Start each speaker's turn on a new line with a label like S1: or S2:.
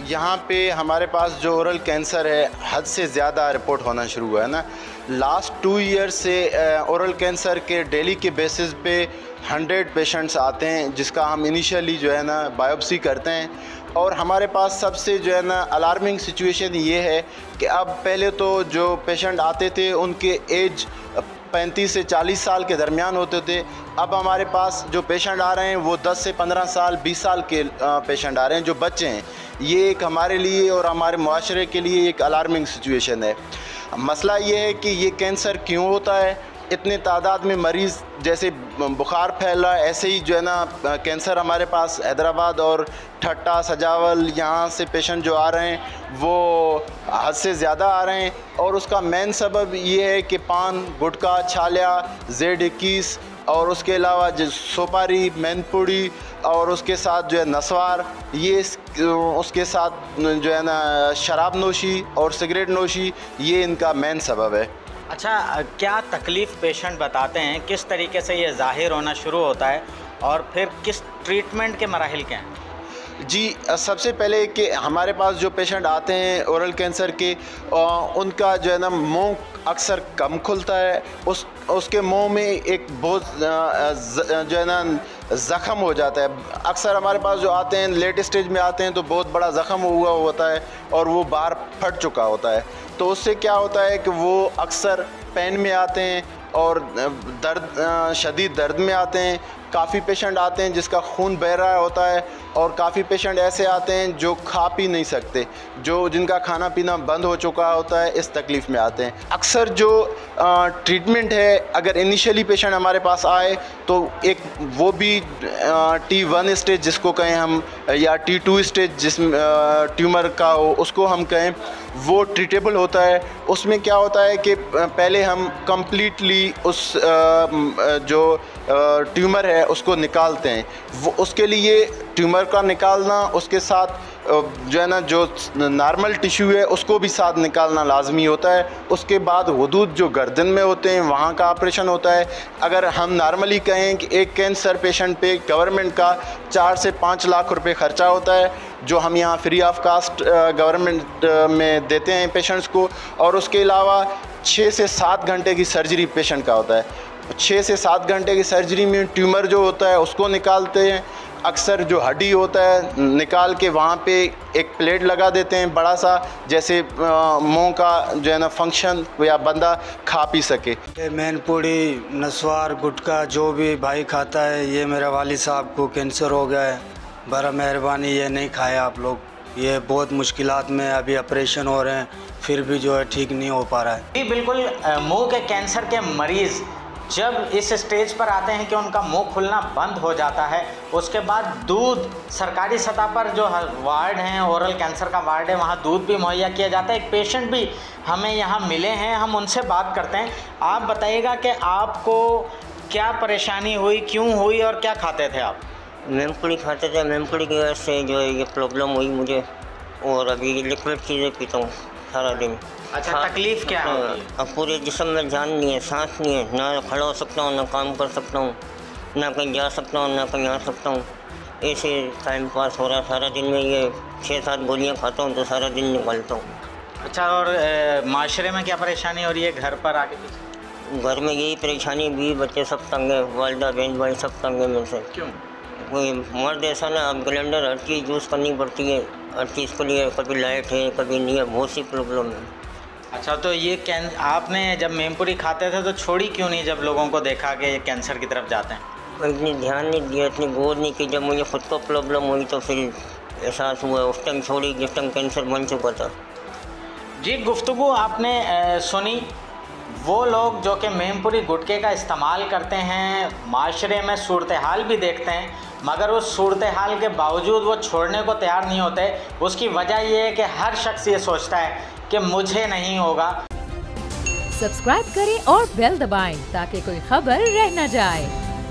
S1: यहाँ पे हमारे पास जो ओरल कैंसर है हद से ज़्यादा रिपोर्ट होना शुरू हुआ है ना। लास्ट 2 ईयर से ओरल कैंसर के डेली के बेसिस पे 100 पेशेंट्स आते हैं, जिसका हम इनिशियली जो है ना बायोप्सी करते हैं। और हमारे पास सबसे जो है ना अलार्मिंग सिचुएशन ये है कि अब पहले तो जो पेशेंट आते थे उनके एज 35 से 40 साल के दरमियान होते थे। अब हमारे पास जो पेशेंट आ रहे हैं वो 10 से 15 साल 20 साल के पेशेंट आ रहे हैं जो बच्चे हैं। ये एक हमारे लिए और हमारे मुआशरे के लिए एक अलार्मिंग सिचुएशन है। मसला ये है कि ये कैंसर क्यों होता है, इतने तादाद में मरीज़ जैसे बुखार फैल रहा है, ऐसे ही जो है ना कैंसर हमारे पास हैदराबाद और ठट्टा सजावल यहाँ से पेशेंट जो आ रहे हैं वो हद से ज़्यादा आ रहे हैं। और उसका मेन सबब ये है कि पान, गुटखा, छालिया, Z21 और उसके अलावा जो सोपारी, मैनपुड़ी और उसके साथ जो है नस्वार, ये उसके साथ जो है ना शराब नोशी और सिगरेट नोशी, ये इनका मेन सबब है।
S2: अच्छा, क्या तकलीफ़ पेशेंट बताते हैं, किस तरीके से ये ज़ाहिर होना शुरू होता है और फिर किस ट्रीटमेंट के मराहिल क्या हैं?
S1: जी, सबसे पहले कि हमारे पास जो पेशेंट आते हैं ओरल कैंसर के, उनका जो है ना मुंह अक्सर कम खुलता है। उसके मुंह में एक बहुत जो है ना ज़ख़म हो जाता है। अक्सर हमारे पास जो आते हैं लेट स्टेज में आते हैं तो बहुत बड़ा ज़ख़म हुआ होता है और वो बाहर फट चुका होता है। तो उससे क्या होता है कि वो अक्सर पेन में आते हैं और दर्द, शदीद दर्द में आते हैं। काफ़ी पेशेंट आते हैं जिसका खून बह रहा होता है और काफ़ी पेशेंट ऐसे आते हैं जो खा पी नहीं सकते, जिनका खाना पीना बंद हो चुका होता है, इस तकलीफ़ में आते हैं। अक्सर जो ट्रीटमेंट है, अगर इनिशियली पेशेंट हमारे पास आए तो एक वो भी T1 स्टेज जिसको कहें हम, या T2 स्टेज जिस ट्यूमर का हो उसको हम कहें, वो ट्रीटेबल होता है। उसमें क्या होता है कि पहले हम कम्प्लीटली उस जो ट्यूमर है उसको निकालते हैं। वो उसके लिए ट्यूमर का निकालना, उसके साथ जो है ना जो नॉर्मल टिश्यू है उसको भी साथ निकालना लाजमी होता है। उसके बाद हुदूद जो गर्दन में होते हैं वहाँ का ऑपरेशन होता है। अगर हम नॉर्मली कहें कि एक कैंसर पेशेंट पे गवर्नमेंट का 4 से 5 लाख रुपए ख़र्चा होता है, जो हम यहाँ फ्री ऑफ कास्ट गवर्नमेंट में देते हैं पेशेंट्स को। और उसके अलावा 6 से 7 घंटे की सर्जरी पेशेंट का होता है। 6 से 7 घंटे की सर्जरी में ट्यूमर जो होता है उसको निकालते हैं। अक्सर जो हड्डी होता है निकाल के वहाँ पे एक प्लेट लगा देते हैं बड़ा सा, जैसे मुंह का जो है ना फंक्शन या बंदा खा पी सके।
S3: मैनपुड़ी, नस्वार, गुटखा जो भी भाई खाता है, ये मेरे वालिद साहब को कैंसर हो गया है। बड़ा मेहरबानी ये नहीं खाए आप लोग। ये बहुत मुश्किलात में अभी ऑपरेशन हो रहे हैं, फिर भी जो है ठीक नहीं हो पा रहा है।
S2: जी बिल्कुल, मुंह के कैंसर के मरीज़ जब इस स्टेज पर आते हैं कि उनका मुंह खुलना बंद हो जाता है, उसके बाद दूध सरकारी सतह पर जो वार्ड हैं, ओरल कैंसर का वार्ड है, वहाँ दूध भी मुहैया किया जाता है। एक पेशेंट भी हमें यहाँ मिले हैं, हम उनसे बात करते हैं। आप बताइएगा कि आपको क्या परेशानी हुई, क्यों हुई और क्या खाते थे आप?
S4: मैमपुड़ी खाते थे, मैमपुड़ी की वजह से जो है ये प्रॉब्लम हुई मुझे, और अभी लिक्विड चीज़ें पीता हूँ सारा दिन।
S2: अच्छा, तकलीफ़ क्या है?
S4: अब पूरे जिस्म में जान नहीं है, सांस नहीं है, ना खड़ा हो सकता हूँ, ना काम कर सकता हूँ, ना कहीं जा सकता हूँ, ना कहीं आ सकता हूँ। ऐसे टाइम पास हो रहा है सारा दिन में। ये 6-7 गोलियाँ खाता हूँ तो सारा दिन निकालता हूँ।
S2: अच्छा, और माशरे में क्या परेशानी हो रही है घर पर आके?
S4: घर में यही परेशानी, भी बच्चे सब तंग है, वालदा बहन भाई सब तंग है मेरे से।
S2: क्यों?
S4: कोई मर्द ऐसा ना, अब ग्राइंडर हर चीज़ यूज़ करनी पड़ती है, हर चीज़ के लिए, कभी लाइट है कभी नहीं है, बहुत सी प्रॉब्लम है।
S2: अच्छा, तो ये आपने जब मैमपुरी खाते थे तो छोड़ी क्यों नहीं, जब लोगों को देखा कि ये कैंसर की तरफ जाते हैं?
S4: इतनी ध्यान नहीं दिया, इतनी गौर नहीं की। जब मुझे खुद को प्रॉब्लम हुई तो फिर एहसास हुआ, उस टाइम छोड़ी जिस टाइम कैंसर बन चुका था।
S2: जी, गुफ्तगू आपने सुनी। वो लोग जो कि मैमपुरी गुटखे का इस्तेमाल करते हैं, माशरे में सूरत हाल भी देखते हैं, मगर उस सूरत हाल के बावजूद वो छोड़ने को तैयार नहीं होते। उसकी वजह ये है कि हर शख्स ये सोचता है कि मुझे नहीं होगा।
S5: सब्सक्राइब करें और बेल दबाएं ताकि कोई खबर रह न जाए।